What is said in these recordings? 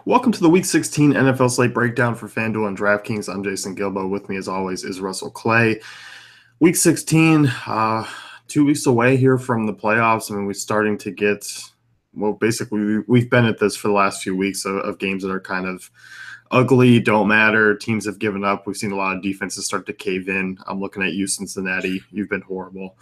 Welcome to the Week 16 NFL slate breakdown for FanDuel and DraftKings. I'm Jason Gilbo. With me, as always, is Russell Clay. Week 16, 2 weeks away here from the playoffs. I mean, we're starting to get, well, basically, we've been at this for the last few weeks of games that are kind of ugly, don't matter. Teams have given up. We've seen a lot of defenses start to cave in. I'm looking at you, Cincinnati. You've been horrible.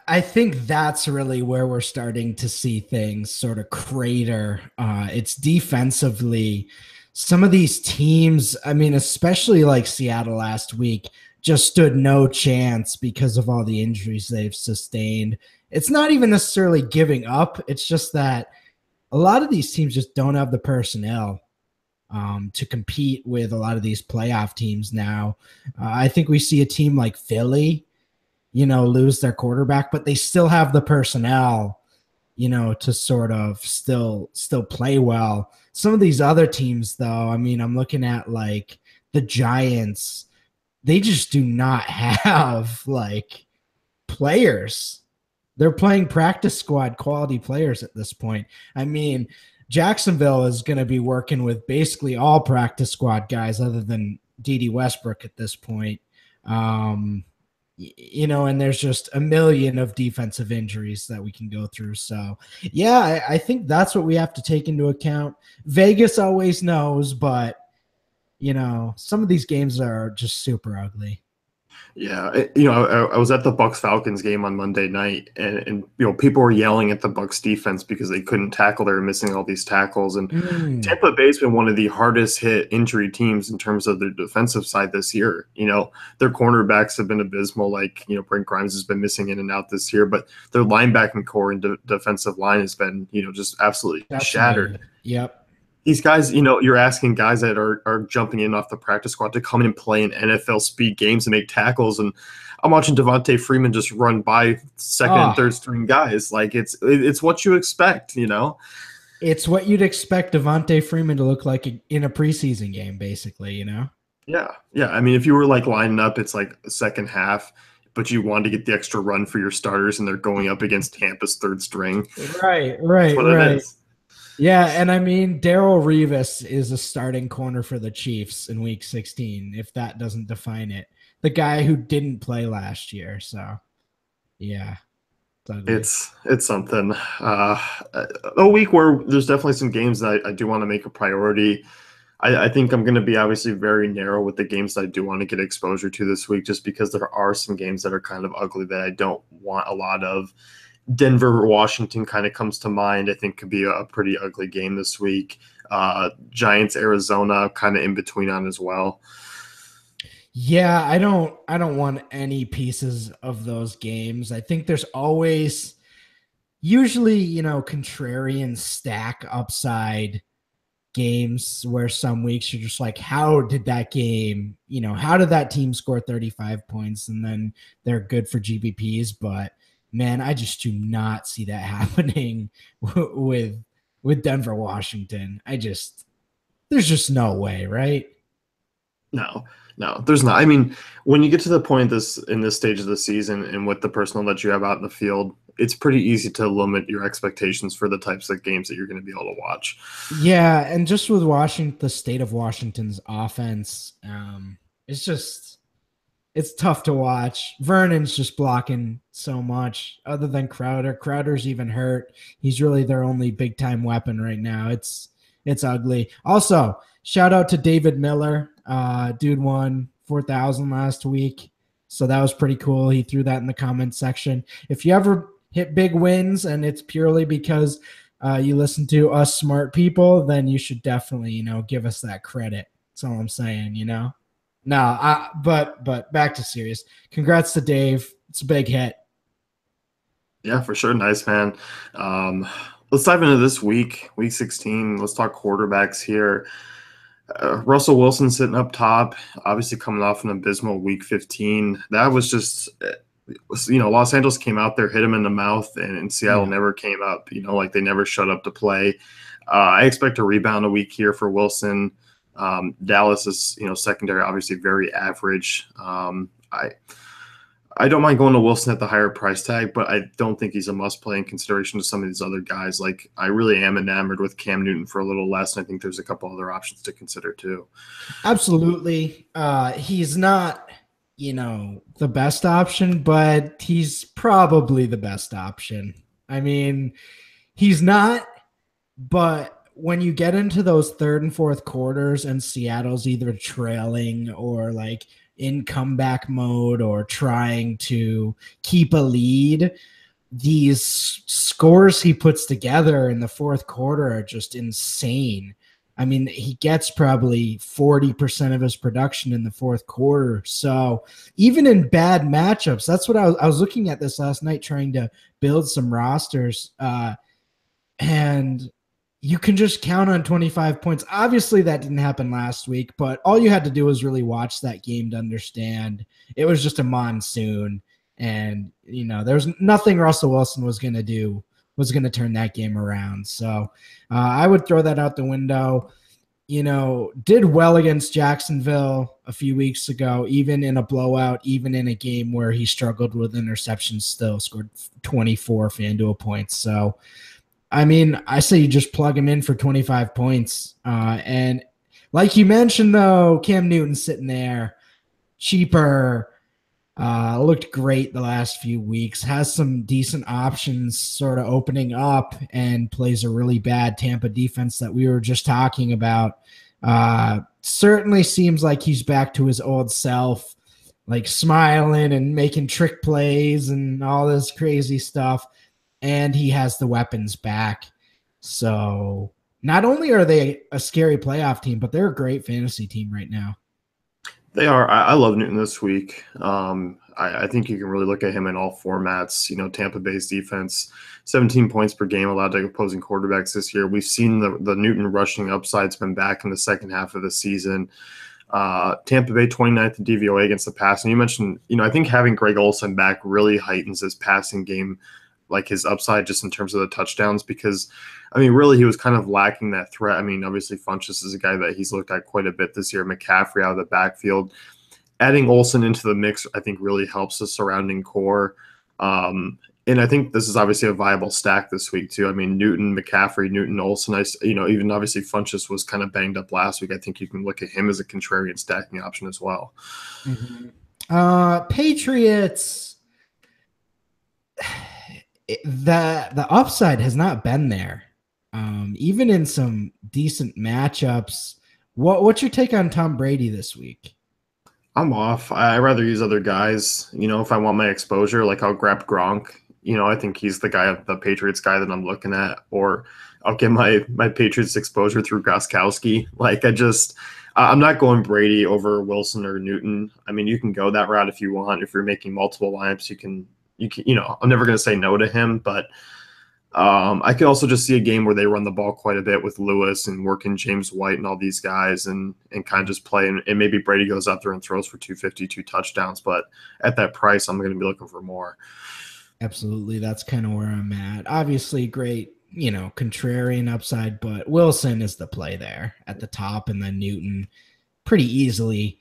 I think that's really where we're starting to see things sort of crater. It's defensively. Some of these teams, I mean, especially like Seattle last week, just stood no chance because of all the injuries they've sustained. It's not even necessarily giving up. It's just that a lot of these teams just don't have the personnel to compete with a lot of these playoff teams now. I think we see a team like Philly lose their quarterback, but they still have the personnel, to sort of still play well. Some of these other teams, though, I mean, I'm looking at like the Giants. They just do not have like players. They're playing practice squad quality players at this point. I mean, Jacksonville is going to be working with basically all practice squad guys other than D.D. Westbrook at this point. And there's just a million of defensive injuries that we can go through. So, yeah, I think that's what we have to take into account. Vegas always knows, but, some of these games are just super ugly. Yeah, I was at the Bucks Falcons game on Monday night, and people were yelling at the Bucks defense because they couldn't tackle. They were missing all these tackles, and Tampa Bay's been one of the hardest hit injury teams in terms of their defensive side this year. Their cornerbacks have been abysmal. Like Brent Grimes has been missing in and out this year, but their linebacking core and defensive line has been just absolutely shattered. Yep. These guys, you're asking guys that are jumping in off the practice squad to come in and play in NFL speed games and make tackles. And I'm watching Devontae Freeman just run by second and third string guys. Like it's what you expect, It's what you'd expect Devontae Freeman to look like in a preseason game, basically, Yeah. Yeah. I mean, if you were like lining up, it's like the second half, but you want to get the extra run for your starters and they're going up against Tampa's third string. Right. That's what it is. Yeah, and I mean, Darrelle Revis is a starting corner for the Chiefs in Week 16, if that doesn't define it. The guy who didn't play last year, so yeah. It's something. A week where there's definitely some games that I do want to make a priority. I think I'm going to be obviously very narrow with the games that I do want to get exposure to this week, just because there are some games that are kind of ugly that I don't want a lot of. Denver, Washington kind of comes to mind. I think could be a pretty ugly game this week. Giants, Arizona, kind of in between on as well. Yeah, I don't want any pieces of those games. I think there's always usually, contrarian stack upside games where some weeks you're just like, how did that game, how did that team score 35 points and then they're good for GPPs, but man, I just do not see that happening with Denver, Washington. There's just no way, right? No, there's not. I mean, when you get to the point in this stage of the season and with the personnel that you have out in the field, it's pretty easy to limit your expectations for the types of games that you're going to be able to watch. Yeah, and just with Washington, the state of Washington's offense, it's tough to watch. Vernon's just blocking so much other than Crowder. Crowder's even hurt. He's really their only big time weapon right now. It's ugly. Also, shout out to David Miller. Dude won 4,000 last week. So that was pretty cool. He threw that in the comment section. If you ever hit big wins and it's purely because you listen to us smart people, then you should definitely, give us that credit. That's all I'm saying, No, but back to serious. Congrats to Dave. It's a big hit. Yeah, for sure. Nice, man. Let's dive into this week 16. Let's talk quarterbacks here. Russell Wilson sitting up top, obviously coming off an abysmal week 15. That was just, Los Angeles came out there, hit him in the mouth, and Seattle never came up. Like they never shut up to play. I expect a rebound a week here for Wilson. Dallas is, secondary, obviously very average. I don't mind going to Wilson at the higher price tag, but I don't think he's a must play in consideration to some of these other guys. Like I really am enamored with Cam Newton for a little less, and I think there's a couple other options to consider too. Absolutely. He's not, the best option, but he's probably the best option. I mean, he's not, but when you get into those third and fourth quarters and Seattle's either trailing or like in comeback mode or trying to keep a lead, these scores he puts together in the fourth quarter are just insane. I mean, he gets probably 40% of his production in the fourth quarter. So even in bad matchups, that's what I was looking at this last night, trying to build some rosters. And you can just count on 25 points. Obviously, that didn't happen last week, but all you had to do was really watch that game to understand it was just a monsoon. And, there's nothing Russell Wilson was going to do was going to turn that game around. So I would throw that out the window. Did well against Jacksonville a few weeks ago, even in a blowout, even in a game where he struggled with interceptions, still scored 24 FanDuel points. So, I mean, I say you just plug him in for 25 points. And like you mentioned, though, Cam Newton sitting there, cheaper, looked great the last few weeks, has some decent options sort of opening up, and plays a really bad Tampa defense that we were just talking about. Certainly seems like he's back to his old self, like smiling and making trick plays and all this crazy stuff. And he has the weapons back. So not only are they a scary playoff team, but they're a great fantasy team right now. They are. I love Newton this week. I think you can really look at him in all formats. Tampa Bay's defense, 17 points per game allowed to opposing quarterbacks this year. We've seen the Newton rushing upside's been back in the second half of the season. Tampa Bay 29th in DVOA against the pass. And you mentioned, I think having Greg Olsen back really heightens his passing game, like his upside just in terms of the touchdowns, because really he was kind of lacking that threat. Obviously Funchess is a guy that he's looked at quite a bit this year. McCaffrey out of the backfield, adding Olsen into the mix, I think really helps the surrounding core. And I think this is obviously a viable stack this week too. Newton, McCaffrey, Newton, Olsen, even obviously Funchess was kind of banged up last week. I think you can look at him as a contrarian stacking option as well. Mm-hmm. Patriots, the upside has not been there. Even in some decent matchups. What's your take on Tom Brady this week? I'm off. I'd rather use other guys. If I want my exposure, like I'll grab Gronk. I think he's the Patriots guy that I'm looking at, or I'll get my Patriots exposure through Gronkowski. I'm not going Brady over Wilson or Newton. You can go that route if you want. If you're making multiple lineups, you can, I'm never going to say no to him, but I could also just see a game where they run the ball quite a bit with Lewis and working James White and all these guys and kind of just play. And maybe Brady goes out there and throws for 252 touchdowns. But at that price, I'm going to be looking for more. Absolutely. That's kind of where I'm at. Obviously, great, contrarian upside, but Wilson is the play there at the top. And then Newton pretty easily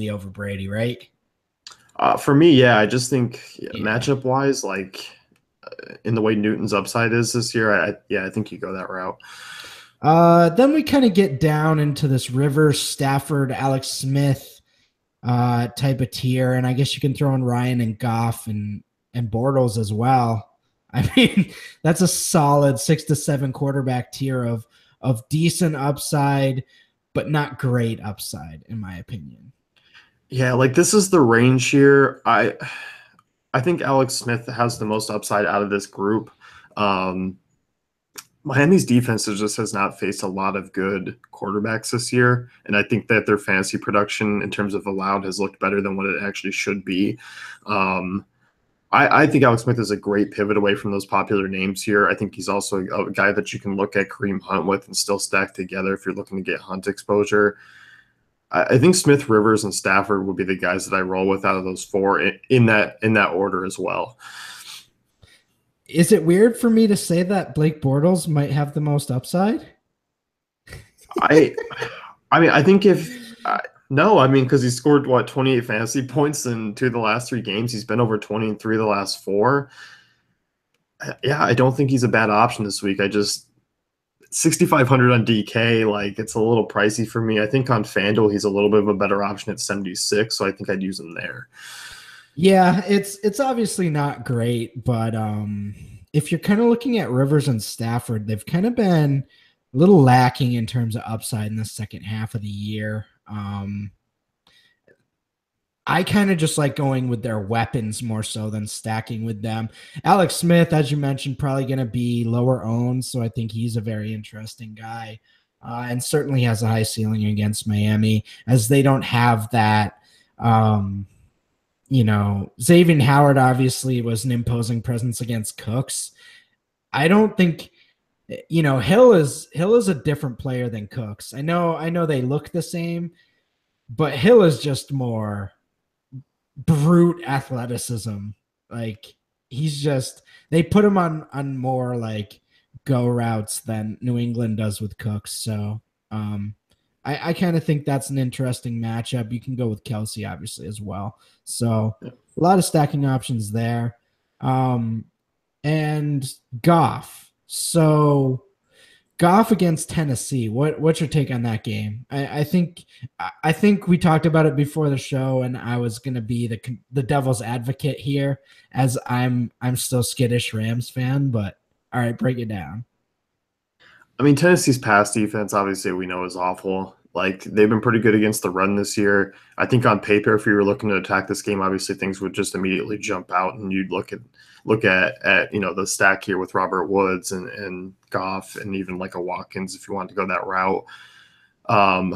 over Brady, right? For me, yeah, I just think matchup wise, in the way Newton's upside is this year, I think you go that route. Then we kind of get down into this Rivers, Stafford, Alex Smith type of tier, and I guess you can throw in Ryan and Goff and Bortles as well. That's a solid 6 to 7 quarterback tier of decent upside, but not great upside, in my opinion. Yeah, this is the range here. I think Alex Smith has the most upside out of this group. Miami's defense just has not faced a lot of good quarterbacks this year, and I think that their fantasy production in terms of allowed has looked better than what it actually should be. I think Alex Smith is a great pivot away from those popular names here. I think he's also a guy that you can look at Kareem Hunt with and still stack together if you're looking to get Hunt exposure. I think Smith, Rivers, and Stafford would be the guys that I roll with out of those four in that order as well. Is it weird for me to say that Blake Bortles might have the most upside? I think if No, I mean, because he scored what 28 fantasy points in two of the last three games. He's been over 20 in three of the last four. Yeah, I don't think he's a bad option this week. I just 6,500 on DK, like it's a little pricey for me. I think on FanDuel he's a little bit of a better option at 76, so I think I'd use him there. Yeah, it's obviously not great, but if you're kind of looking at Rivers and Stafford, they've kind of been a little lacking in terms of upside in the second half of the year. I kind of just like going with their weapons more so than stacking with them. Alex Smith, as you mentioned, probably going to be lower owned, so I think he's a very interesting guy, and certainly has a high ceiling against Miami, as they don't have that. Xavier Howard obviously was an imposing presence against Cooks. I don't think Hill is a different player than Cooks. I know they look the same, but Hill is just more brute athleticism. Like they put him on more like go routes than New England does with Cooks. So I kind of think that's an interesting matchup. You can go with Kelsey obviously as well. So a lot of stacking options there. And Goff. So Goff against Tennessee. What's your take on that game? I think we talked about it before the show, and I was gonna be the devil's advocate here, as I'm still skittish Rams fan. But all right, break it down. I mean, Tennessee's pass defense, obviously, we know is awful. Like they've been pretty good against the run this year. I think on paper, if you were looking to attack this game, obviously things would just immediately jump out, and you'd look at the stack here with Robert Woods and Goff and even like a Watkins if you want to go that route. Um,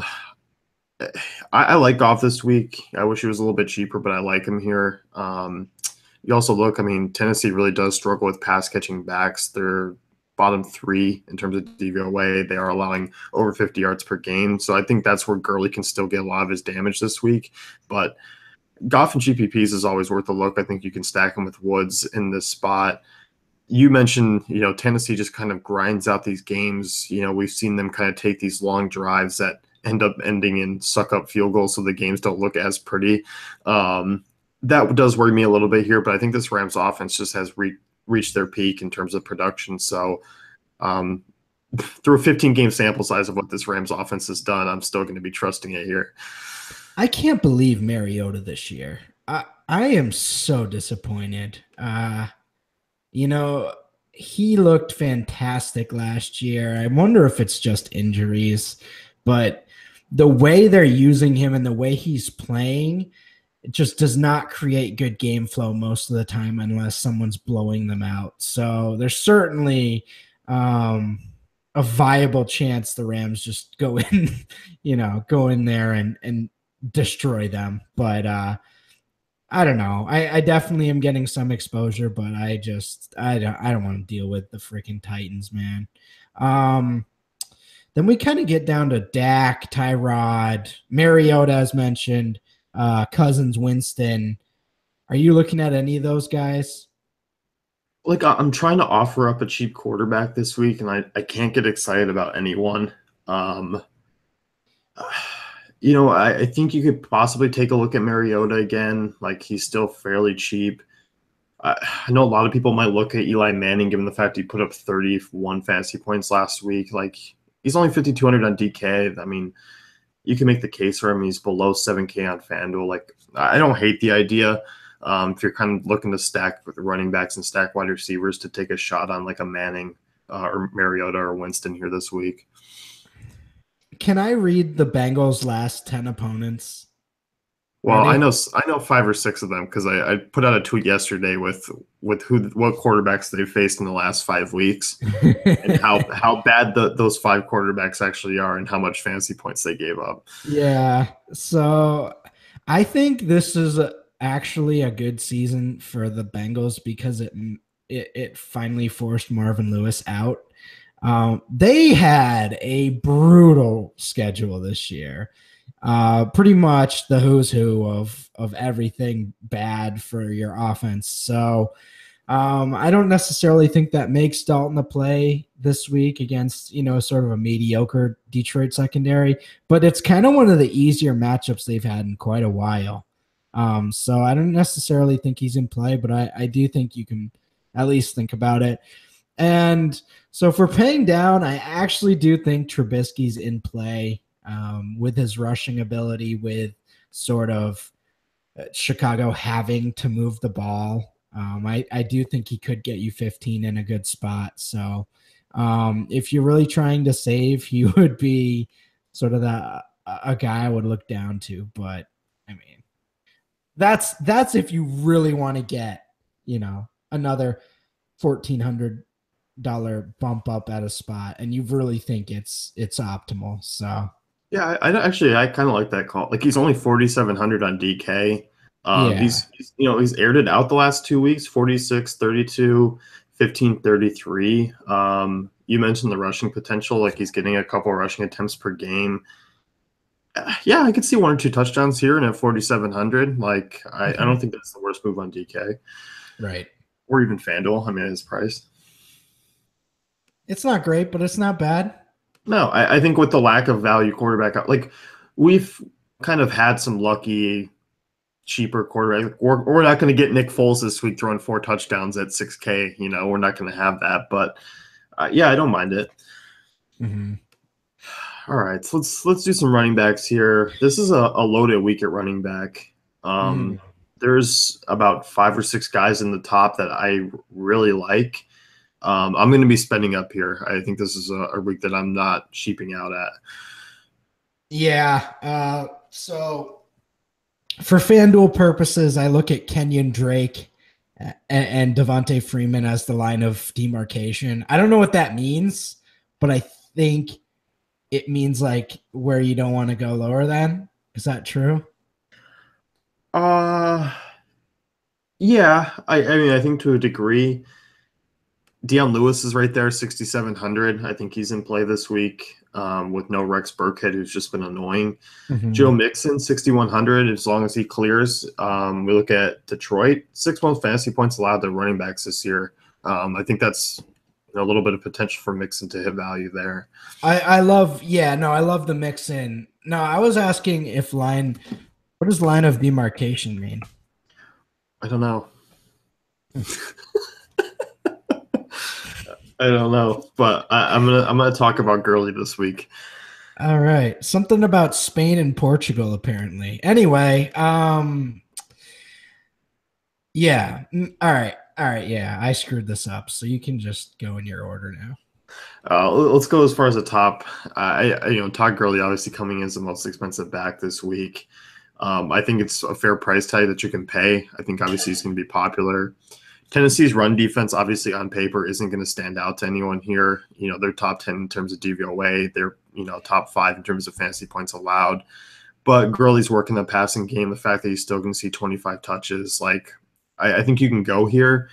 I like Goff this week. I wish he was a little bit cheaper, but I like him here. You also look, I mean, Tennessee really does struggle with pass catching backs. They're bottom three in terms of DVOA. They are allowing over 50 yards per game. So I think that's where Gurley can still get a lot of his damage this week. But Goff and GPPs is always worth a look. I think you can stack him with Woods in this spot. You mentioned, Tennessee just kind of grinds out these games. We've seen them kind of take these long drives that end up ending in suck up field goals, so the games don't look as pretty. That does worry me a little bit here, but I think this Rams offense just has reached their peak in terms of production. So through a 15-game sample size of what this Rams offense has done, I'm still going to be trusting it here. I can't believe Mariota this year. I am so disappointed. He looked fantastic last year. I wonder if it's just injuries, but the way they're using him and the way he's playing, it just does not create good game flow most of the time unless someone's blowing them out. So there's certainly a viable chance the Rams just go in there and destroy them. But I don't know. I definitely am getting some exposure, but I don't want to deal with the freaking Titans, man. Then we kind of get down to Dak, Tyrod, Mariota, as mentioned, Cousins, Winston. Are you looking at any of those guys? Like I'm trying to offer up a cheap quarterback this week, and I can't get excited about anyone. I think you could possibly take a look at Mariota again. Like he's still fairly cheap. I know a lot of people might look at Eli Manning, given the fact he put up 31 fantasy points last week. Like he's only 5,200 on DK. I mean, you can make the case for him. He's below 7K on FanDuel. Like I don't hate the idea. If you're kind of looking to stack with the running backs and stack wide receivers to take a shot on like a Manning or Mariota or Winston here this week. Can I read the Bengals' last 10 opponents? Well, Ready? I know 5 or 6 of them because I put out a tweet yesterday with what quarterbacks they've faced in the last 5 weeks and how bad those 5 quarterbacks actually are and how much fantasy points they gave up. Yeah. So I think this is actually a good season for the Bengals because it finally forced Marvin Lewis out. They had a brutal schedule this year. Pretty much the who's who of everything bad for your offense. So I don't necessarily think that makes Dalton a play this week against, sort of a mediocre Detroit secondary, but it's kind of one of the easier matchups they've had in quite a while. So I don't necessarily think he's in play, but I do think you can at least think about it. And so for paying down, I actually do think Trubisky's in play with his rushing ability, with sort of Chicago having to move the ball. I do think he could get you 15 in a good spot. So if you're really trying to save, he would be sort of a guy I would look down to. But I mean, that's if you really want to get, another $1,400 bump up at a spot, and you really think it's optimal. So Yeah, I kind of like that call. Like he's only 4,700 on DK. yeah. He's aired it out the last 2 weeks, 46, 32, 15, 33. You mentioned the rushing potential, like he's getting a couple rushing attempts per game. Yeah, I could see one or two touchdowns here and at 4,700. Like I don't think that's the worst move on DK Right. or even FanDuel. I mean, at his price. It's not great, but it's not bad. No, I think with the lack of value quarterback, like we've kind of had some lucky cheaper quarterback. We're not going to get Nick Foles this week throwing 4 touchdowns at 6K. We're not going to have that. But yeah, I don't mind it. Mm-hmm. All right, so let's do some running backs here. This is a loaded week at running back. There's about 5 or 6 guys in the top that I really like. I'm going to be spending up here. I think this is a week that I'm not sheeping out at. Yeah. So for FanDuel purposes, I look at Kenyon Drake and Devontae Freeman as the line of demarcation. I don't know what that means, but I think it means like where you don't want to go lower than. Is that true? Yeah. I mean, I think to a degree. Deion Lewis is right there, 6,700. I think he's in play this week with no Rex Burkhead, who's just been annoying. Mm-hmm. Joe Mixon, 6,100, as long as he clears. We look at Detroit, 6 fantasy points allowed to running backs this year. I think that's a little bit of potential for Mixon to hit value there. I love the Mixon. No, I was asking what does line of demarcation mean? I don't know. I don't know, but I'm gonna talk about Gurley this week. All right, something about Spain and Portugal apparently. Anyway, yeah, all right, yeah, I screwed this up, so you can just go in your order now. Let's go as far as the top. Todd Gurley obviously coming in as the most expensive back this week. I think it's a fair price tag that you can pay. I think obviously he's going to be popular. Tennessee's run defense, obviously on paper, isn't going to stand out to anyone here. They're top 10 in terms of DVOA. They're, top 5 in terms of fantasy points allowed. But Gurley's working the passing game. The fact that he's still going to see 25 touches, like I think you can go here.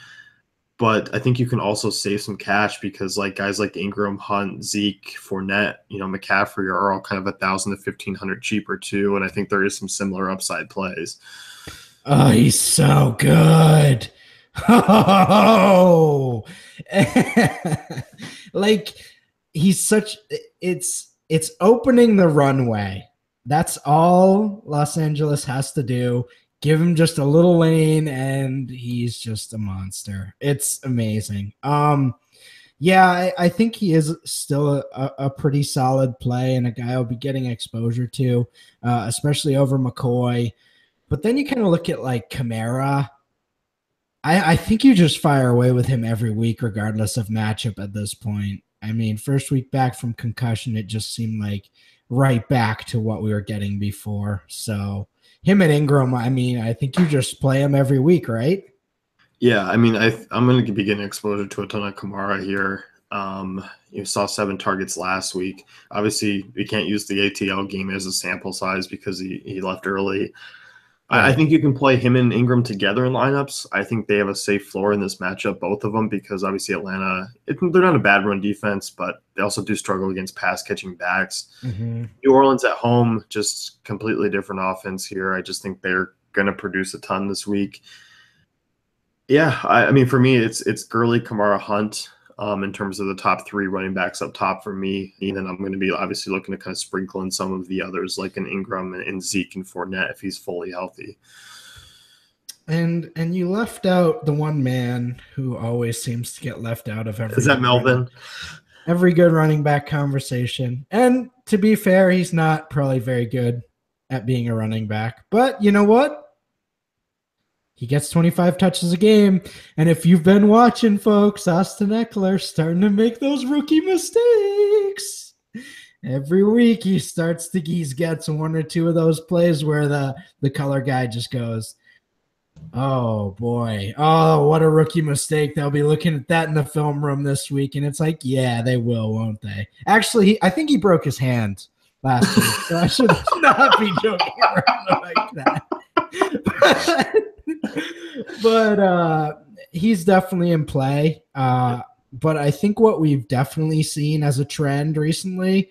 But I think you can also save some cash because like guys like Ingram, Hunt, Zeke, Fournette, McCaffrey are all kind of 1,000 to 1,500 cheaper too. And I think there is some similar upside plays. Oh, he's so good. Oh, like it's opening the runway. That's all Los Angeles has to do. Give him just a little lane and he's just a monster. It's amazing. Yeah, I think he is still a pretty solid play and a guy I'll be getting exposure to, especially over McCoy. But then you kind of look at like Kamara. I think you just fire away with him every week, regardless of matchup at this point. I mean, first week back from concussion, it just seemed like right back to what we were getting before. So him and Ingram, I mean, I think you just play him every week, right? Yeah, I mean, I'm going to be getting exposure to a ton of Kamara here. You saw 7 targets last week. Obviously, we can't use the ATL game as a sample size because he left early. I think you can play him and Ingram together in lineups. I think they have a safe floor in this matchup, both of them, because obviously Atlanta, they're not a bad run defense, but they also do struggle against pass catching backs. Mm-hmm. New Orleans at home, just completely different offense here. I just think they're going to produce a ton this week. Yeah, I mean, for me, it's Gurley, Kamara, Hunt, in terms of the top three running backs up top for me. And then I'm going to be obviously looking to kind of sprinkle in some of the others, like an Ingram and Zeke and Fournette if he's fully healthy. And you left out the one man who always seems to get left out of Is that Melvin? every good running back conversation. And to be fair, he's not probably very good at being a running back. But you know what? He gets 25 touches a game. And if you've been watching, folks, Austin Eckler starting to make those rookie mistakes. Every week he gets one or two of those plays where the color guy just goes, oh boy. Oh, what a rookie mistake. They'll be looking at that in the film room this week. And it's like, yeah, they will, won't they? Actually, I think he broke his hand last week. So I should not be joking around like that. but he's definitely in play. But I think what we've definitely seen as a trend recently,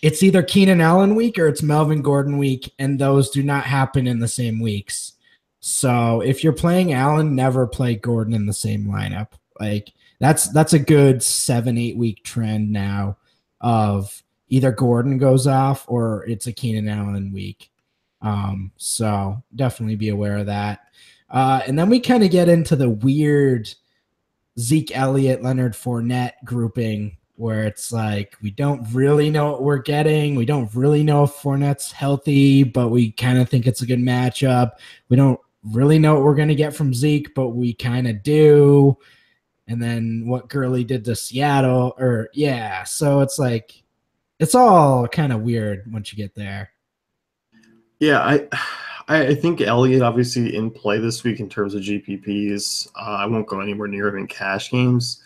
it's either Keenan Allen week or it's Melvin Gordon week, and those do not happen in the same weeks. So if you're playing Allen, never play Gordon in the same lineup. Like that's a good 7-8 week trend now of either Gordon goes off or it's a Keenan Allen week. So definitely be aware of that. And then we kind of get into the weird Zeke Elliott, Leonard Fournette grouping where it's like we don't really know what we're getting. We don't really know if Fournette's healthy, but we kind of think it's a good matchup. We don't really know what we're going to get from Zeke, but we kind of do. And then what Gurley did to Seattle, so it's like it's all kind of weird once you get there. Yeah, I think Elliott obviously in play this week in terms of GPPs. I won't go anywhere near him in cash games.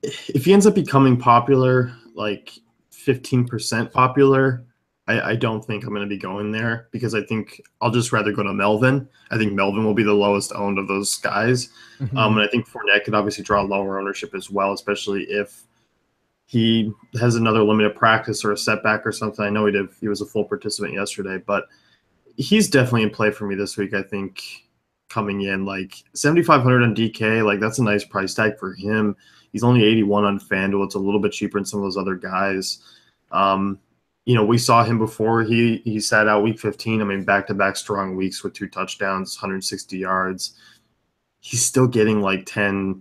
If he ends up becoming popular, like 15% popular, I don't think I'm going to be going there because I think I'll just rather go to Melvin. I think Melvin will be the lowest owned of those guys. And I think Fournette could obviously draw lower ownership as well, especially if he has another limited practice or a setback or something. I know he was a full participant yesterday, but he's definitely in play for me this week. I think coming in like 7,500 on DK, like that's a nice price tag for him. He's only 81 on FanDuel. It's a little bit cheaper than some of those other guys. We saw him before he sat out week 15. I mean, back-to-back strong weeks with 2 touchdowns, 160 yards. He's still getting like 13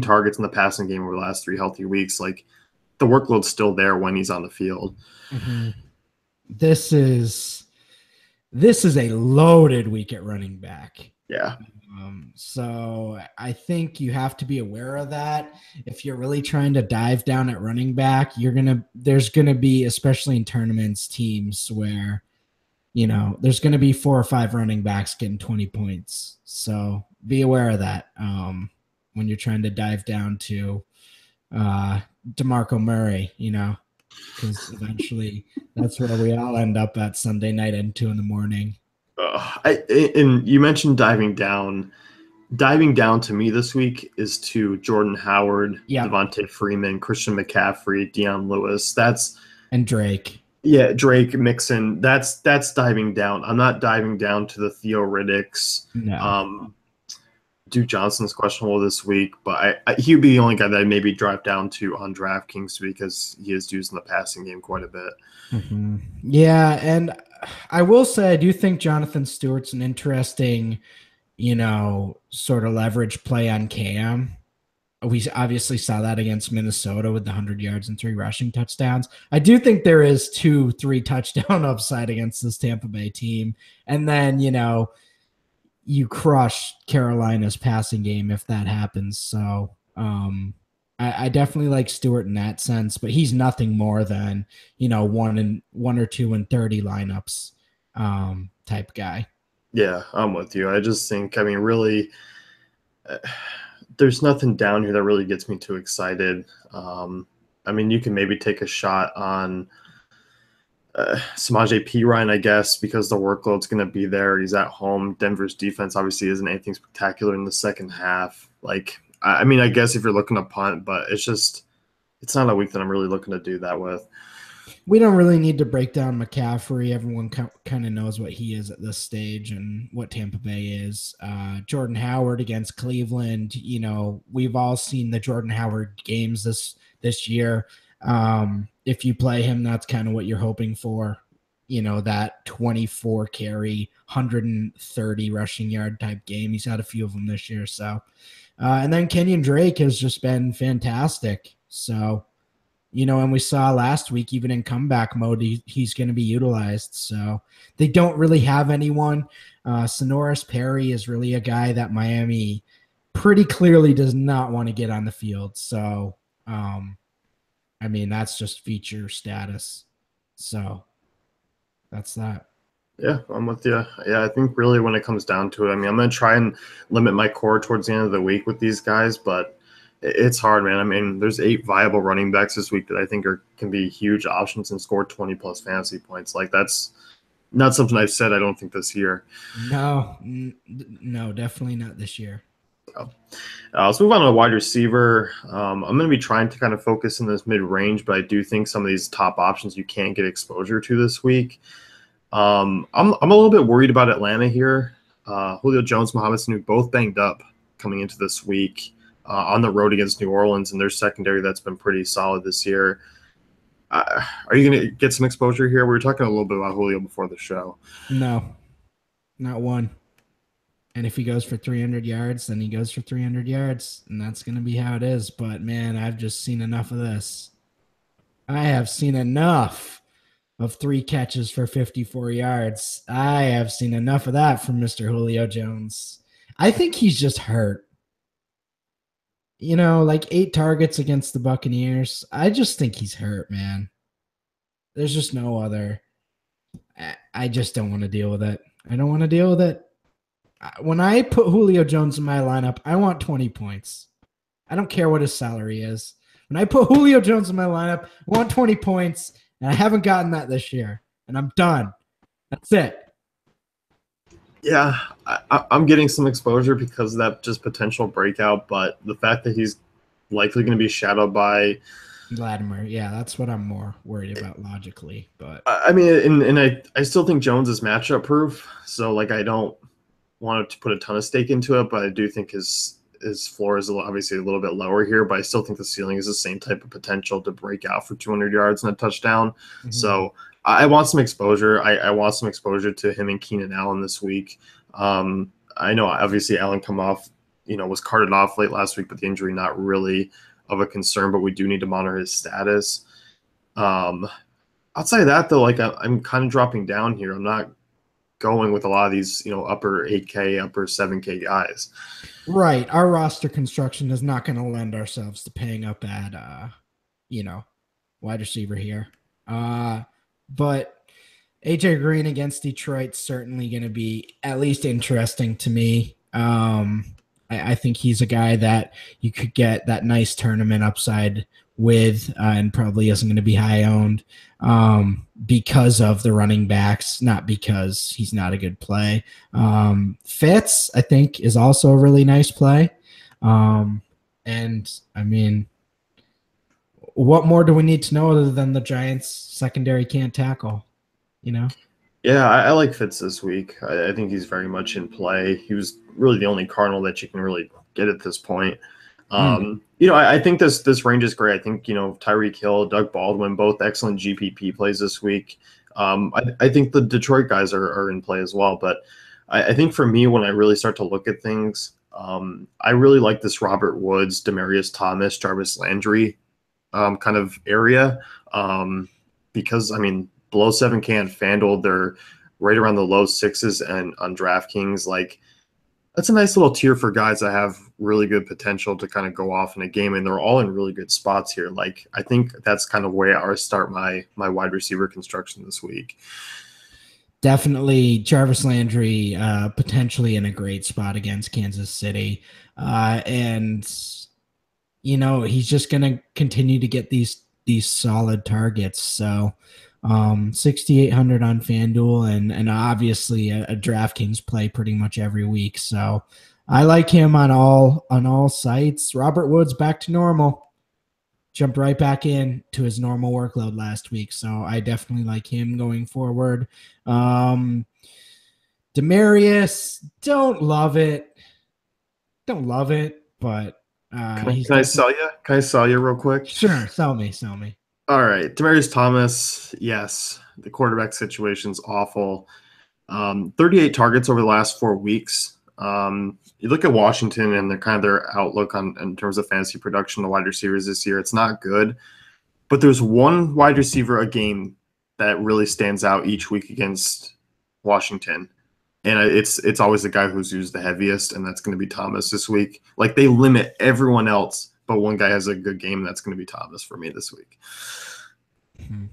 targets in the passing game over the last 3 healthy weeks. Like the workload's still there when he's on the field. Mm-hmm. This is a loaded week at running back. Yeah. So I think you have to be aware of that. If you're really trying to dive down at running back, there's going to be, especially in tournaments, teams where, there's going to be 4 or 5 running backs getting 20 points. So be aware of that when you're trying to dive down to DeMarco Murray, because eventually that's where we all end up at Sunday night at 2 a.m. And you mentioned diving down. Diving down to me this week is to Jordan Howard, Devontae Freeman, Christian McCaffrey, Deion Lewis. And Drake. Yeah, Drake, Mixon. That's diving down. I'm not diving down to the Theo Riddicks. No. Duke Johnson's questionable this week, but he would be the only guy that I maybe drive down to on DraftKings because he is used in the passing game quite a bit. Mm-hmm. Yeah, and I will say I do think Jonathan Stewart's an interesting, sort of leverage play on Cam. We obviously saw that against Minnesota with the 100 yards and 3 rushing touchdowns. I do think there is 2-3 touchdown upside against this Tampa Bay team. And then, you crush Carolina's passing game if that happens. So I definitely like Stewart in that sense, but he's nothing more than, 1 or 2 and 30 lineups type guy. Yeah, I'm with you. I just think, really, there's nothing down here that really gets me too excited. You can maybe take a shot on Samaje Perine, I guess, because the workload's going to be there. He's at home. Denver's defense obviously isn't anything spectacular in the second half. I guess if you're looking to punt, but it's not a week that I'm really looking to do that with. We don't really need to break down McCaffrey. Everyone kind of knows what he is at this stage and what Tampa Bay is. Jordan Howard against Cleveland. We've all seen the Jordan Howard games this year. If you play him, that's kind of what you're hoping for. That 24 carry, 130 rushing yard type game. He's had a few of them this year. So, and then Kenyon Drake has just been fantastic. So, and we saw last week, even in comeback mode, he's going to be utilized. So they don't really have anyone. Sonoris Perry is really a guy that Miami pretty clearly does not want to get on the field. So, that's just feature status. So that's that. Yeah, I'm with you. Yeah, I think really when it comes down to it, I'm going to try and limit my core towards the end of the week with these guys, but it's hard, man. There's 8 viable running backs this week that I think can be huge options and score 20-plus fantasy points. Like, that's not something I've said I don't think this year. No, definitely not this year. Let's move on to a wide receiver. I'm going to be trying to kind of focus in this mid-range, but I do think some of these top options you can't get exposure to this week. I'm a little bit worried about Atlanta here. Julio Jones, Mohamed Sanu, both banged up coming into this week. On the road against New Orleans, and their secondary that's been pretty solid this year. Are you going to get some exposure here? We were talking a little bit about Julio before the show. No, not one. And if he goes for 300 yards, then he goes for 300 yards, and that's going to be how it is. But, man, I've just seen enough of this. I have seen enough of 3 catches for 54 yards. I have seen enough of that from Mr. Julio Jones. I think he's just hurt. 8 targets against the Buccaneers. I just think he's hurt, man. There's just no other. I just don't want to deal with it. I don't want to deal with it. When I put Julio Jones in my lineup, I want 20 points. I don't care what his salary is. When I put Julio Jones in my lineup, I want 20 points, and I haven't gotten that this year, and I'm done. That's it. Yeah, I'm getting some exposure because of that just potential breakout, but the fact that he's likely going to be shadowed by Latimer, yeah, that's what I'm more worried about logically. But I still think Jones is matchup proof, so I don't want to put a ton of stake into it, but I do think his floor is obviously a little bit lower here, but I still think the ceiling is the same type of potential to break out for 200 yards and a touchdown. Mm-hmm. So I want some exposure. I want some exposure to him and Keenan Allen this week. I know obviously Allen was carted off late last week, but the injury not really of a concern, but we do need to monitor his status. Outside of that, though, I'm kind of dropping down here. I'm not going with a lot of these, upper 8K, upper 7K guys. Right. Our roster construction is not going to lend ourselves to paying up at, wide receiver here. But AJ Green against Detroit's certainly going to be at least interesting to me. I think he's a guy that you could get that nice tournament upside with, and probably isn't going to be high owned because of the running backs, not because he's not a good play. Fitz, I think, is also a really nice play. What more do we need to know other than the Giants secondary can't tackle, Yeah, I like Fitz this week. I think he's very much in play. He was really the only Cardinal that you can really get at this point. I think this range is great. I think, Tyreek Hill, Doug Baldwin, both excellent GPP plays this week. I think the Detroit guys are in play as well. But I think for me, when I really start to look at things, I really like this Robert Woods, Demaryius Thomas, Jarvis Landry kind of area because, below 7K on FanDuel, they're right around the low 6s, and on DraftKings, that's a nice little tier for guys that have really good potential to kind of go off in a game, and they're all in really good spots here. I think that's kind of where I start my wide receiver construction this week. Definitely Jarvis Landry potentially in a great spot against Kansas City. And he's just going to continue to get these solid targets. So 6,800 on FanDuel and obviously a DraftKings play pretty much every week. So I like him on all sites. Robert Woods back to normal. jumped right back in to his normal workload last week. So I definitely like him going forward. Um, Demarius, don't love it, but he's Can I definitely sell you? Can I sell you real quick? sure. Sell me. All right, Demarius Thomas. Yes, the quarterback situation's awful. 38 targets over the last 4 weeks. You look at Washington and their outlook on in terms of fantasy production, the wide receivers this year. It's not good, but there's one wide receiver a game that really stands out each week against Washington, and it's always the guy who's used the heaviest, and that's going to be Thomas this week. Like they limit everyone else, but one guy has a good game, that's going to be Thomas for me this week. Hmm.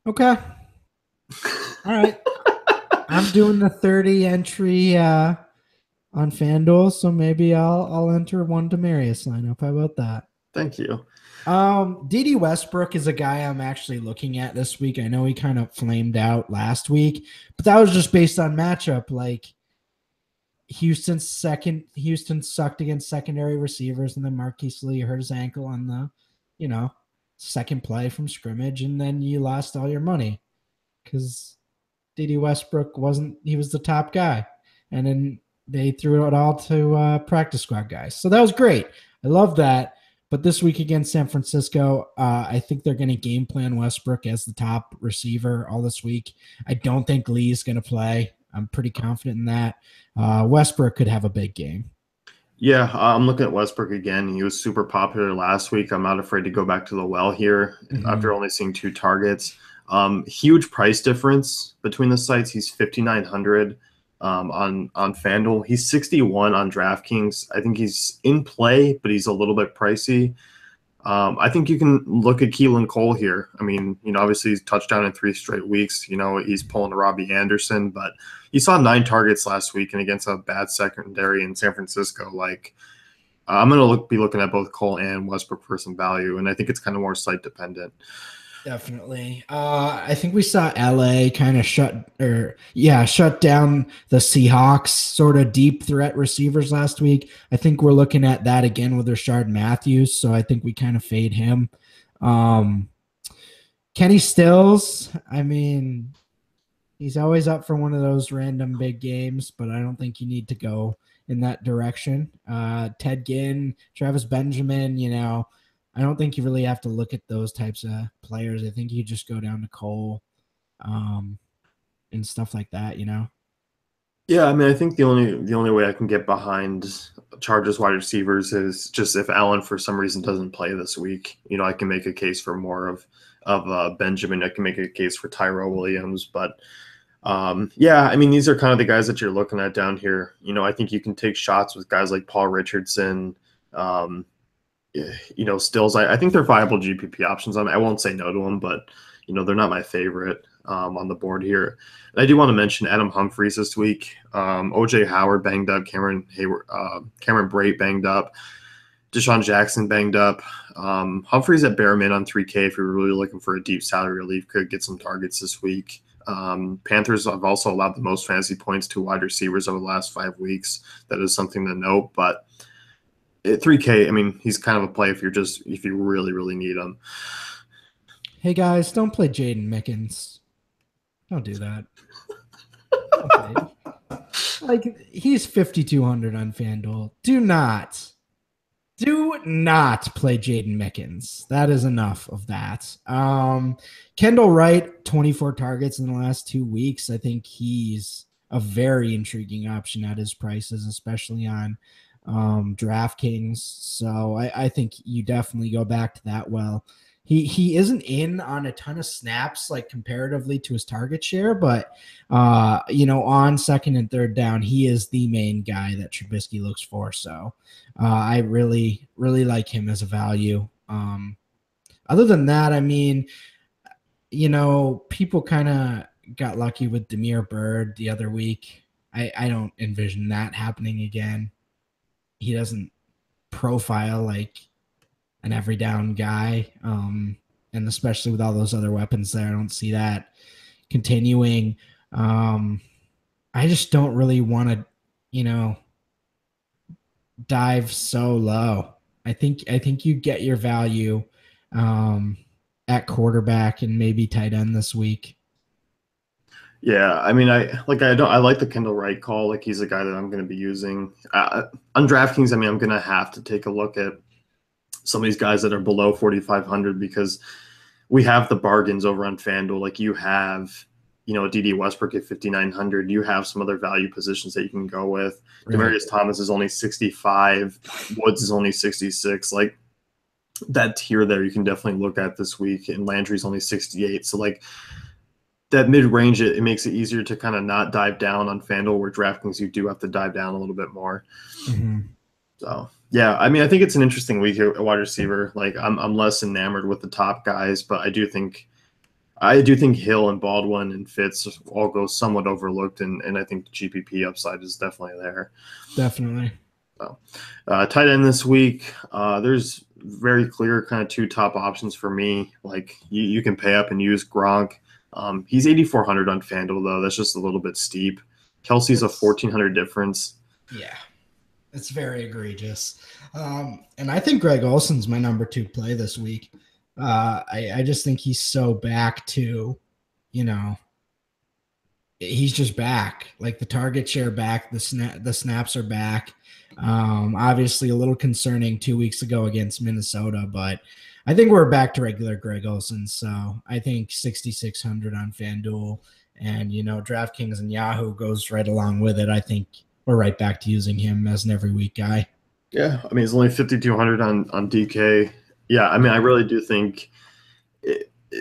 Okay. All right. I'm doing the 30 entry on FanDuel, so maybe I'll enter one Demarius lineup. How about that? Thank you. DD Westbrook is a guy I'm actually looking at this week. I know he kind of flamed out last week, but that was just based on matchup. Like Houston sucked against secondary receivers, and then Marquise Lee hurt his ankle on the, you know, second play from scrimmage, and then you lost all your money because DD Westbrook he was the top guy. And then they threw it all to practice squad guys. So that was great. I love that. But this week against San Francisco, I think they're going to game plan Westbrook as the top receiver all this week. I don't think Lee's going to play. I'm pretty confident in that. Westbrook could have a big game. Yeah, I'm looking at Westbrook again. He was super popular last week. I'm not afraid to go back to the well here after only seeing 2 targets. Huge price difference between the sites. He's 5,900 on FanDuel. He's 61 on DraftKings. I think he's in play, but he's a little bit pricey. I think you can look at Keelan Cole here. I mean, obviously he's touchdown in 3 straight weeks. He's pulling a Robbie Anderson, but he saw 9 targets last week and against a bad secondary in San Francisco. Like, I'm going to be looking at both Cole and Westbrook for some value, and I think it's kind of more site dependent. Definitely. I think we saw LA kind of shut down the Seahawks sort of deep threat receivers last week. I think we're looking at that again with Rashard Matthews. So I think we kind of fade him. Kenny Stills, I mean, he's always up for one of those random big games, but I don't think you need to go in that direction. Ted Ginn, Travis Benjamin, I don't think you really have to look at those types of players. I think you just go down to Cole and stuff like that, Yeah, I mean, I think the only way I can get behind Chargers wide receivers is just if Allen for some reason doesn't play this week. I can make a case for more of Benjamin. I can make a case for Tyrell Williams, but yeah, I mean, these are kind of the guys that you're looking at down here. I think you can take shots with guys like Paul Richardson. Stills. I think they're viable GPP options. I won't say no to them, but they're not my favorite on the board here. And I do want to mention Adam Humphries this week. OJ Howard banged up, Cameron Brate banged up, Deshaun Jackson banged up. Humphries at bare min on 3K if you're really looking for a deep salary relief, could get some targets this week. Panthers have also allowed the most fantasy points to wide receivers over the last 5 weeks. That is something to note, but at 3K, I mean, he's kind of a play if you really, really need him. Hey guys, don't play Jaden Mickens. Don't do that. Don't play. Like, he's 5,200 on FanDuel. Do not play Jaden Mickens. That is enough of that. Kendall Wright, 24 targets in the last 2 weeks. I think he's a very intriguing option at his prices, especially on DraftKings. So I think you definitely go back to that. Well, he isn't in on a ton of snaps, like comparatively to his target share, but on second and third down, he is the main guy that Trubisky looks for. So I really, really like him as a value. Other than that, I mean, people kind of got lucky with Damiere Byrd the other week. I don't envision that happening again. He doesn't profile like an every down guy. And especially with all those other weapons there, I don't see that continuing. I just don't really want to, dive so low. I think you get your value um, at quarterback and maybe tight end this week. Yeah, I mean, I like the Kendall Wright call. Like he's a guy that I'm going to be using on DraftKings. I mean, I'm going to have to take a look at some of these guys that are below 4,500 because we have the bargains over on FanDuel. Like you have, D.D. Westbrook at 5,900. You have some other value positions that you can go with. Right. Demaryius Thomas is only 65. Woods is only 66. Like that tier there, you can definitely look at this week. And Landry's only 68. So like that mid range, it makes it easier to kind of not dive down on FanDuel, where DraftKings you do have to dive down a little bit more. Mm-hmm. So yeah, I mean, I think it's an interesting week here at wide receiver. Like I'm less enamored with the top guys, but I do think Hill and Baldwin and Fitz all go somewhat overlooked, and I think the GPP upside is definitely there. Definitely. So, tight end this week, there's very clear kind of two top options for me. Like you can pay up and use Gronk. He's 8,400 on FanDuel though. That's just a little bit steep. Kelsey's a 1,400 difference. Yeah, it's very egregious. And I think Greg Olson's my number 2 play this week. I just think he's so back to, he's just back. Like the target share back, the snaps are back. Obviously a little concerning 2 weeks ago against Minnesota, but I think we're back to regular Greg Olson. So I think 6,600 on FanDuel and, DraftKings and Yahoo goes right along with it. I think we're right back to using him as an every week guy. Yeah, I mean, he's only 5,200 on DK. Yeah, I mean, I really do think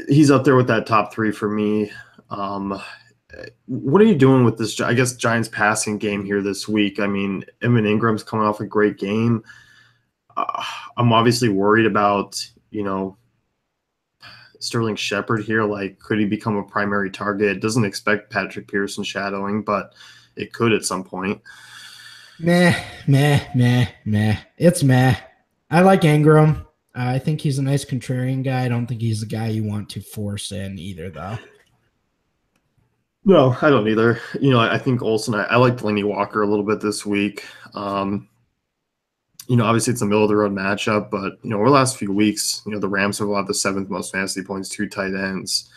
he's up there with that top three for me. What are you doing with this, I guess, Giants passing game here this week? I mean, Evan Ingram's coming off a great game. I'm obviously worried about, Sterling Shepard here. Like, could he become a primary target? Doesn't expect Patrick Pearson shadowing, but it could at some point. Meh, meh, meh, meh. It's meh. I like Ingram. I think he's a nice contrarian guy. I don't think he's the guy you want to force in either, though. No, I don't either. I think Olsen, I like Delaney Walker a little bit this week. Obviously it's a middle of the road matchup, but, over the last few weeks, the Rams have allowed the 7th most fantasy points to tight ends.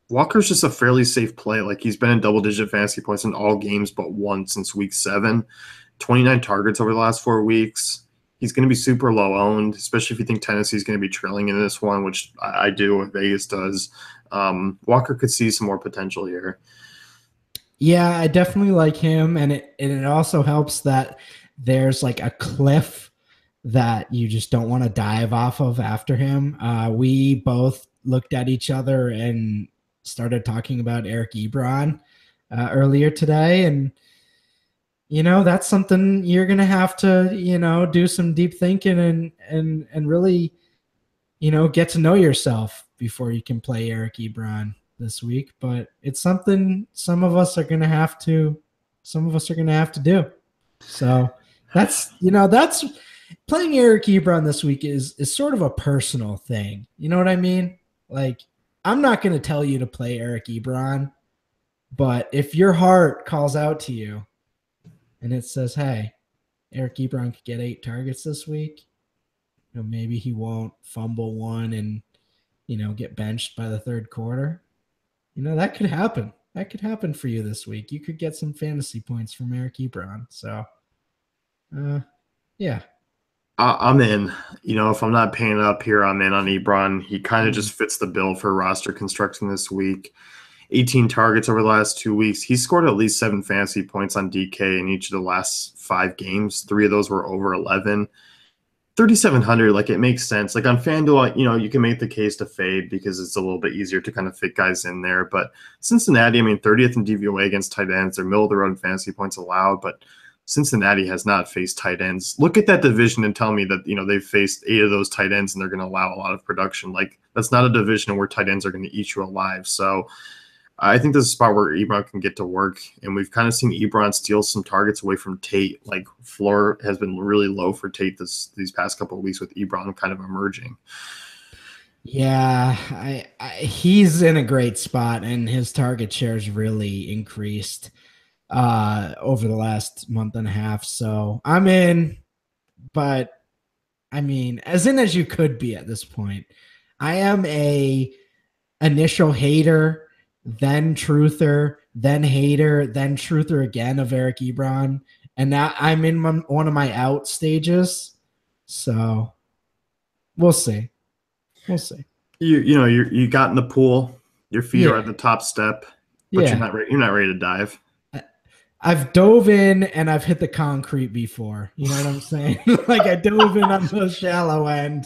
Walker's just a fairly safe play. Like he's been in double-digit fantasy points in all games but one since week 7. 29 targets over the last 4 weeks. He's going to be super low owned, especially if you think Tennessee's going to be trailing in this one, which I do and Vegas does. Walker could see some more potential here. Yeah, I definitely like him, and it also helps that there's like a cliff that you just don't want to dive off of after him. We both looked at each other and started talking about Eric Ebron earlier today, and that's something you're gonna have to do some deep thinking and really get to know yourself before you can play Eric Ebron this week. But it's something some of us are gonna have to do. So that's playing Eric Ebron this week is sort of a personal thing. You know what I mean? Like, I'm not going to tell you to play Eric Ebron, but if your heart calls out to you and it says, hey, Eric Ebron could get 8 targets this week, maybe he won't fumble one and, get benched by the third quarter. That could happen. That could happen for you this week. You could get some fantasy points from Eric Ebron. So, yeah. I'm in. If I'm not paying up here, I'm in on Ebron. He kind of just fits the bill for roster construction this week. 18 targets over the last 2 weeks. He scored at least 7 fantasy points on DK in each of the last 5 games. 3 of those were over 11. 3,700, like it makes sense. Like on FanDuel, you can make the case to fade because it's a little bit easier to kind of fit guys in there. But Cincinnati, 30th in DVOA against tight ends. They're middle of the road in fantasy points allowed, but Cincinnati has not faced tight ends. Look at that division and tell me that, they've faced 8 of those tight ends and they're going to allow a lot of production. Like that's not a division where tight ends are going to eat you alive. So I think this is a spot where Ebron can get to work, and we've kind of seen Ebron steal some targets away from Tate. Like floor has been really low for Tate these past couple of weeks with Ebron kind of emerging. Yeah, he's in a great spot, and his target shares really increased over the last month and a half. So I'm in, but I mean, as in as you could be at this point. I am a initial hater, then truther, then hater, then truther again of Eric Ebron. And now I'm in one of my out stages. So we'll see. We'll see. You got in the pool, your feet are at Yeah. the top step, but Yeah. you're not ready to dive. I've dove in and I've hit the concrete before. You know what I'm saying? Like I dove in on the shallow end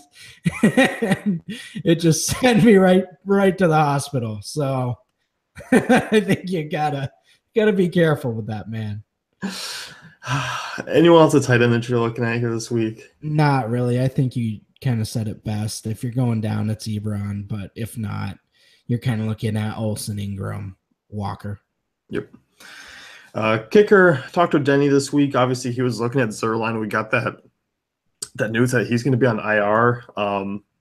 and it just sent me right to the hospital. So I think you gotta be careful with that, man. Anyone else a tight end that you're looking at here this week? Not really. I think you kind of said it best. If you're going down, it's Ebron, but if not, you're kind of looking at Olsen, Ingram, Walker. Yep. Kicker, talked to Denny this week. Obviously, he was looking at Zerline. We got that news that he's going to be on IR.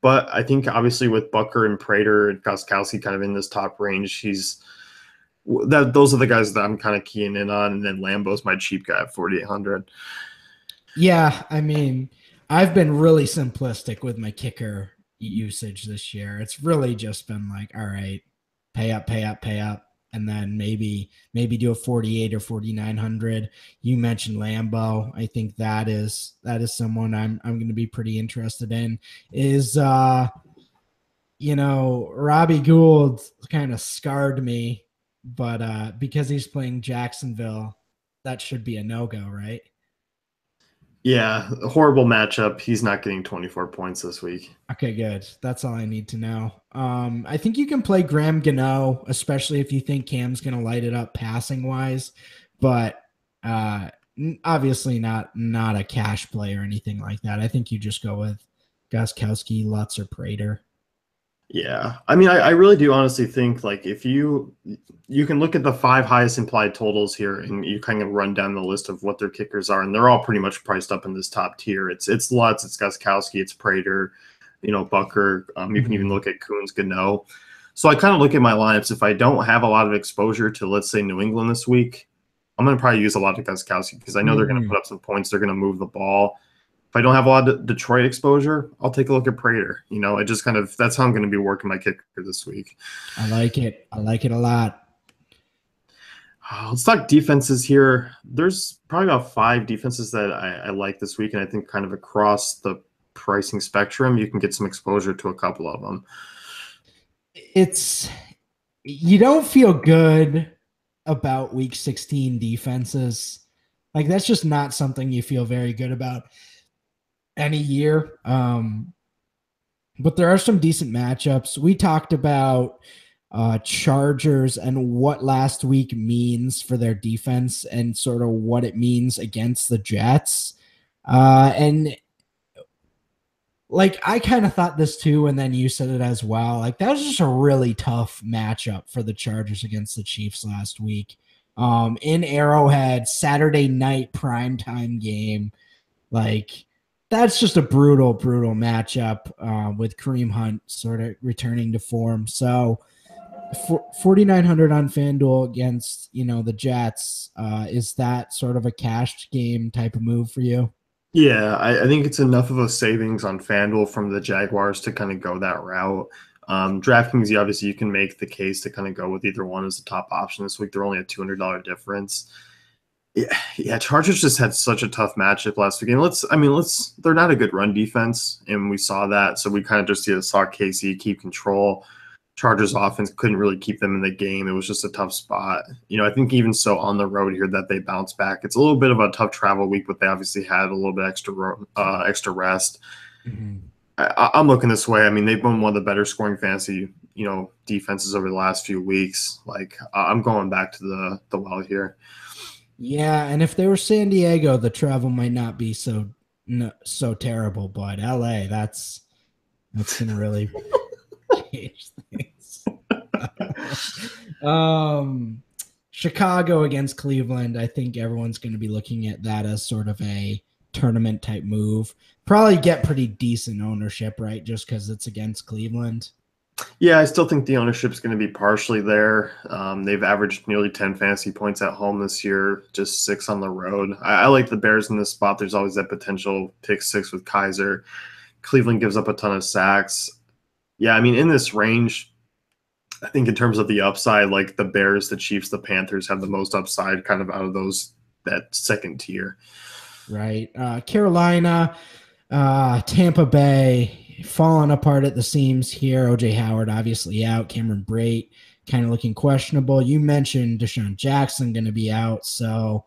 But I think obviously with Bucker and Prater and Gostkowski kind of in this top range, those are the guys that I'm kind of keying in on. And then Lambo's my cheap guy at 4,800. Yeah, I mean, I've been really simplistic with my kicker usage this year. It's really just been like, all right, pay up, pay up, pay up, and then maybe do a 48 or 4,900. You mentioned Lambo. I think that is someone I'm going to be pretty interested in. Is Robbie Gould kind of scarred me, but because he's playing Jacksonville, that should be a no-go, right? Yeah, a horrible matchup. He's not getting 24 points this week. Okay, good. That's all I need to know. I think you can play Graham Gano, especially if you think Cam's going to light it up passing wise, but obviously not a cash play or anything like that. I think you just go with Gostkowski, Lutz, or Prater. Yeah, I mean, I really do honestly think like if you can look at the 5 highest implied totals here, and you kind of run down the list of what their kickers are, and they're all pretty much priced up in this top tier. It's Lutz, it's Gostkowski, it's Prater, Bucker. You can even look at Coons, Gano. So I kind of look at my lineups. If I don't have a lot of exposure to, let's say, New England this week, I'm going to probably use a lot of Gostkowski because I know they're going to put up some points. They're going to move the ball. If I don't have a lot of Detroit exposure, I'll take a look at Prater. I just that's how I'm going to be working my kicker this week. I like it. I like it a lot. Let's talk defenses here. There's probably about 5 defenses that I like this week, and I think kind of across the pricing spectrum, you can get some exposure to a couple of them. You don't feel good about week 16 defenses. Like that's just not something you feel very good about any year. But there are some decent matchups. We talked about Chargers and what last week means for their defense and sort of what it means against the Jets. And like I kind of thought this too, and then you said it as well. Like that was just a really tough matchup for the Chargers against the Chiefs last week. In Arrowhead, Saturday night primetime game. Like that's just a brutal matchup with Kareem Hunt sort of returning to form. So 4,900 on FanDuel against, the Jets. Is that sort of a cash game type of move for you? Yeah, I think it's enough of a savings on FanDuel from the Jaguars to kind of go that route. DraftKings, obviously, you can make the case to kind of go with either one as the top option this week. They're only a $200 difference. Yeah, Chargers just had such a tough matchup last week. And they're not a good run defense, and we saw that. So we kind of just saw Casey keep control. Chargers offense couldn't really keep them in the game. It was just a tough spot. I think even so on the road here that they bounce back. It's a little bit of a tough travel week, but they obviously had a little bit extra rest. Mm-hmm. I'm looking this way. I mean, they've been one of the better scoring fantasy, defenses over the last few weeks. Like I'm going back to the well here. Yeah, and if they were San Diego, the travel might not be so terrible. But LA, that's gonna really change things. Chicago against Cleveland. I think everyone's going to be looking at that as sort of a tournament type move. Probably get pretty decent ownership, right? Just because it's against Cleveland. Yeah, I still think the ownership is going to be partially there. They've averaged nearly 10 fantasy points at home this year, just 6 on the road. I like the Bears in this spot. There's always that potential pick 6 with Kaiser. Cleveland gives up a ton of sacks. Yeah, I mean, in this range, I think in terms of the upside, like the Bears, the Chiefs, the Panthers have the most upside kind of out of that second tier. Right. Carolina, Tampa Bay falling apart at the seams here. OJ Howard obviously out. Cameron Brate kind of looking questionable. You mentioned Deshaun Jackson going to be out. So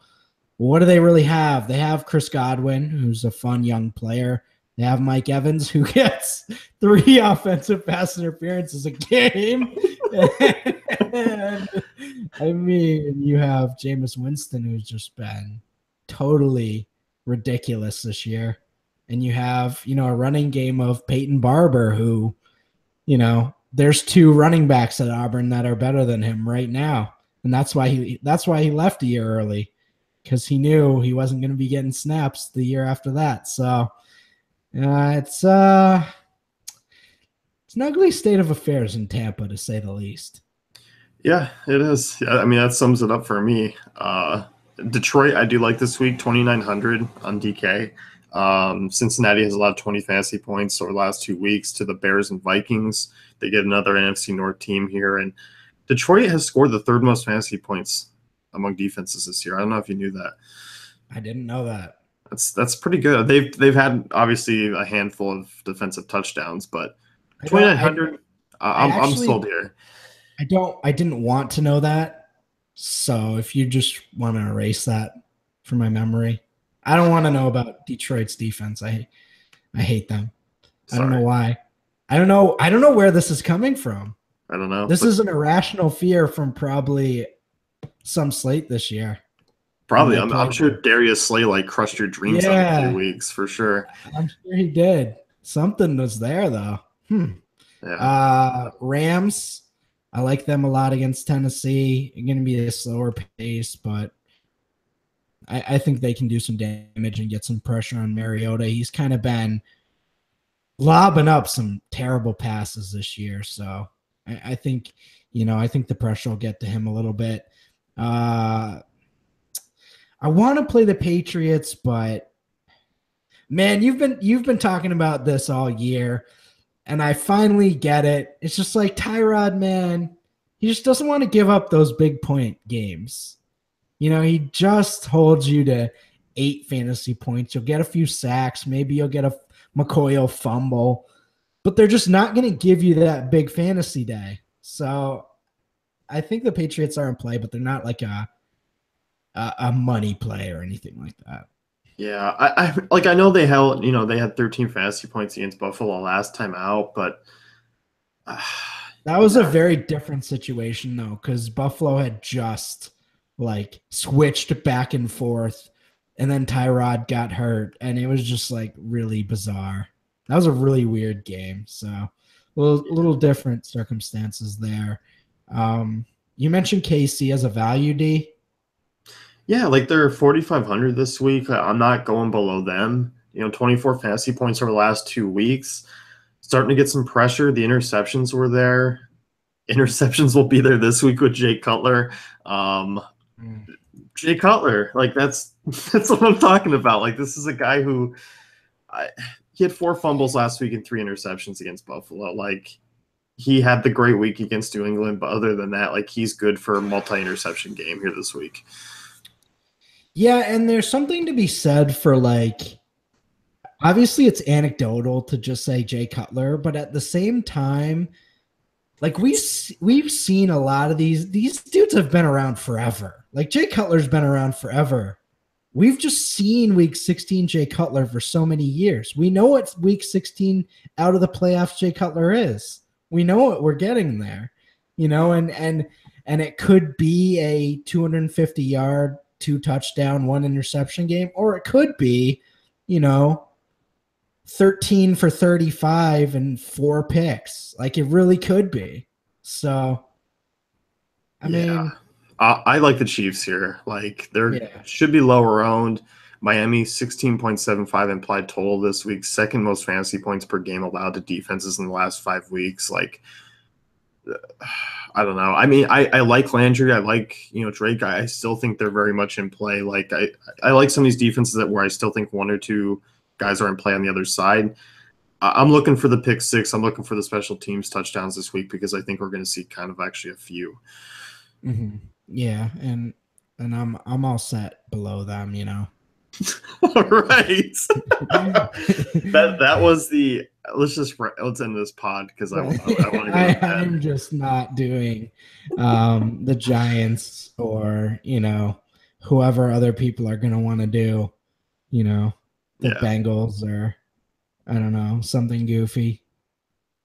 what do they really have? They have Chris Godwin, who's a fun young player. They have Mike Evans, who gets 3 offensive pass interferences a game. And, I mean, you have Jameis Winston, who's just been totally ridiculous this year. And you have, a running game of Peyton Barber, who, there's 2 running backs at Auburn that are better than him right now. And that's why he left a year early, because he knew he wasn't going to be getting snaps the year after that. So it's an ugly state of affairs in Tampa, to say the least. Yeah, it is. I mean, that sums it up for me. Detroit, I do like this week, 2,900 on DK. Cincinnati has allowed 20 fantasy points over the last 2 weeks to the Bears and Vikings. They get another NFC North team here. And Detroit has scored the 3rd most fantasy points among defenses this year. I don't know if you knew that. I didn't know that. That's pretty good. They've had obviously a handful of defensive touchdowns, but 2,900, I'm sold here. I didn't want to know that. So if you just want to erase that from my memory, I don't want to know about Detroit's defense. I hate them. Sorry. I don't know why. I don't know where this is coming from. I don't know. This is an irrational fear from probably some Slate this year. Probably. I'm sure Darius Slay crushed your dreams on a few weeks for sure. I'm sure he did. Something was there though. Yeah. Rams, I like them a lot against Tennessee. It's going to be a slower pace, but I think they can do some damage and get some pressure on Mariota. He's kind of been lobbing up some terrible passes this year. So I think the pressure will get to him a little bit. I want to play the Patriots, but man, you've been talking about this all year, and I finally get it. It's just like Tyrod, man, he just doesn't want to give up those big point games. He just holds you to 8 fantasy points. You'll get a few sacks. Maybe you'll get a McCoy fumble, but they're just not going to give you that big fantasy day. So I think the Patriots are in play, but they're not like a money play or anything like that. Yeah, I know they had 13 fantasy points against Buffalo last time out, but that was a very different situation though, because Buffalo had just switched back and forth, and then Tyrod got hurt, and it was just really bizarre. That was a really weird game. So a little different circumstances there. You mentioned KC as a value, D. Yeah, they're 4,500 this week. I'm not going below them. 24 fantasy points over the last 2 weeks. Starting to get some pressure. The interceptions were there. Interceptions will be there this week with Jay Cutler. Jay Cutler, that's what I'm talking about. This is a guy who he had 4 fumbles last week and 3 interceptions against Buffalo. He had the great week against New England, but other than that, he's good for a multi-interception game here this week. Yeah, and there's something to be said for obviously it's anecdotal to just say Jay Cutler, but at the same time, we've seen a lot of these dudes have been around forever. Jay Cutler's been around forever. We've just seen week 16 Jay Cutler for so many years. We know what week 16 out of the playoffs Jay Cutler is. We know what we're getting there. And it could be a 250-yard 2 touchdown, 1 interception game, or it could be, 13 for 35 and 4 picks. It really could be. So, I mean, I like the Chiefs here. Should be lower owned. Miami 16.75 implied total this week, 2nd most fantasy points per game allowed to defenses in the last 5 weeks. I don't know. I mean, I like Landry. I like, Drake. I still think they're very much in play. I like some of these defenses where I still think 1 or 2 guys are in play on the other side. I'm looking for the pick six. I'm looking for the special teams touchdowns this week because I think we're going to see kind of actually a few. Mm-hmm. Yeah, and I'm all set below them, you know. All right. that was the let's end this pod because I want to go to I'm bed. just not doing the Giants or, you know, whoever other people are going to want to do, you know, the Yeah. Bengals or I don't know, something goofy.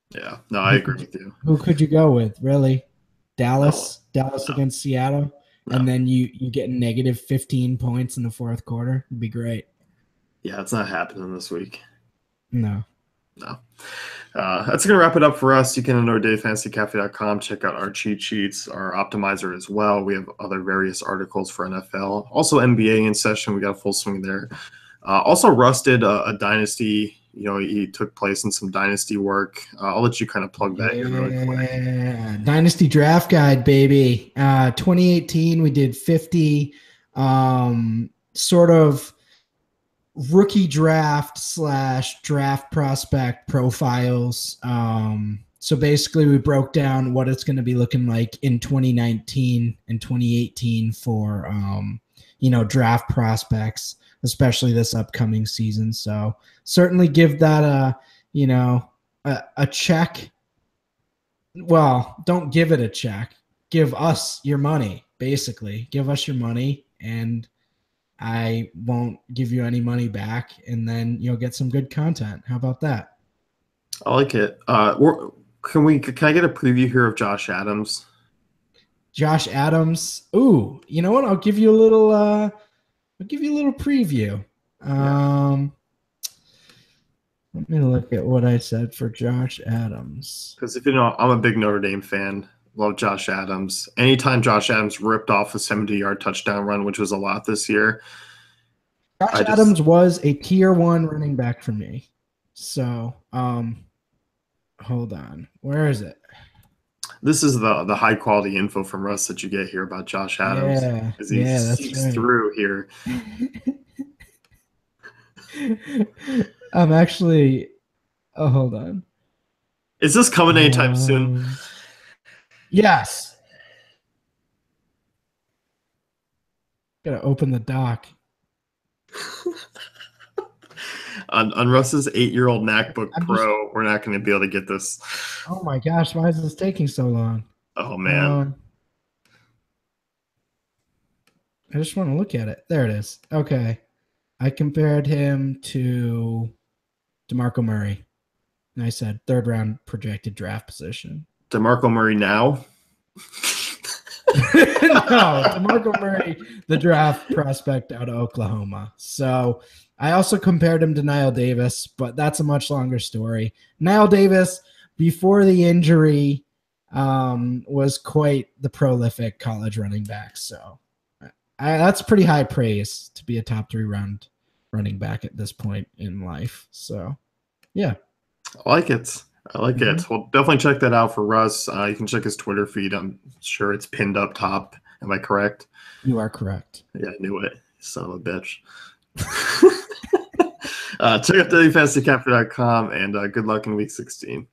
Yeah. No, I agree with you. Who could you go with? Really? No, Dallas no, against Seattle, no. and then you get negative 15 points in the fourth quarter. It'd be great. Yeah, it's not happening this week. No. No. That's going to wrap it up for us. You can go to dayfantasycafe.com, check out our cheat sheets, our optimizer as well. We have other various articles for NFL, also NBA in session. We got a full swing there. Also, Russ did a dynasty. You know, he took place in some dynasty work. I'll let you kind of plug that here really quick. Yeah, Dynasty Draft Guide, baby. 2018, we did 50 sort of rookie draft / draft prospect profiles. So basically, we broke down what it's going to be looking like in 2019 and 2018 for draft prospects, especially this upcoming season. So certainly give that a check. Well, don't give it a check. Give us your money, basically. Give us your money, and I won't give you any money back, and then you'll get some good content. How about that? I like it. Can I get a preview here of Josh Adams? Josh Adams. Ooh, you know what? I'll give you a little preview. Yeah. Let me look at what I said for Josh Adams. Because if you know, I'm a big Notre Dame fan. Love Josh Adams. Anytime Josh Adams ripped off a 70-yard touchdown run, which was a lot this year, Josh I just Adams was a tier 1 running back for me. So, hold on. Where is it? this is the high quality info from Russ that you get here about Josh Adams Yeah, as he yeah, that's seeks right. through here. I'm actually. Oh, hold on. Is this coming anytime soon? Yes. Gotta open the doc. On Russ's 8-year-old MacBook I'm just. Pro, we're not going to be able to get this. Oh my gosh! Why is this taking so long? Oh man, Um, I just want to look at it. There it is. Okay, I compared him to DeMarco Murray, and I said third round projected draft position. DeMarco Murray now. No, DeMarco Murray, the draft prospect out of Oklahoma. So I also compared him to Niall Davis, but that's a much longer story. Niall Davis, before the injury, was quite the prolific college running back. So that's pretty high praise to be a top 3 round running back at this point in life. So, yeah. I like it. It. Well, definitely check that out for Russ. You can check his Twitter feed. I'm sure it's pinned up top. Am I correct? You are correct. Yeah, I knew it. Son of a bitch. Check out dailyfantasycapper.com and good luck in week 16.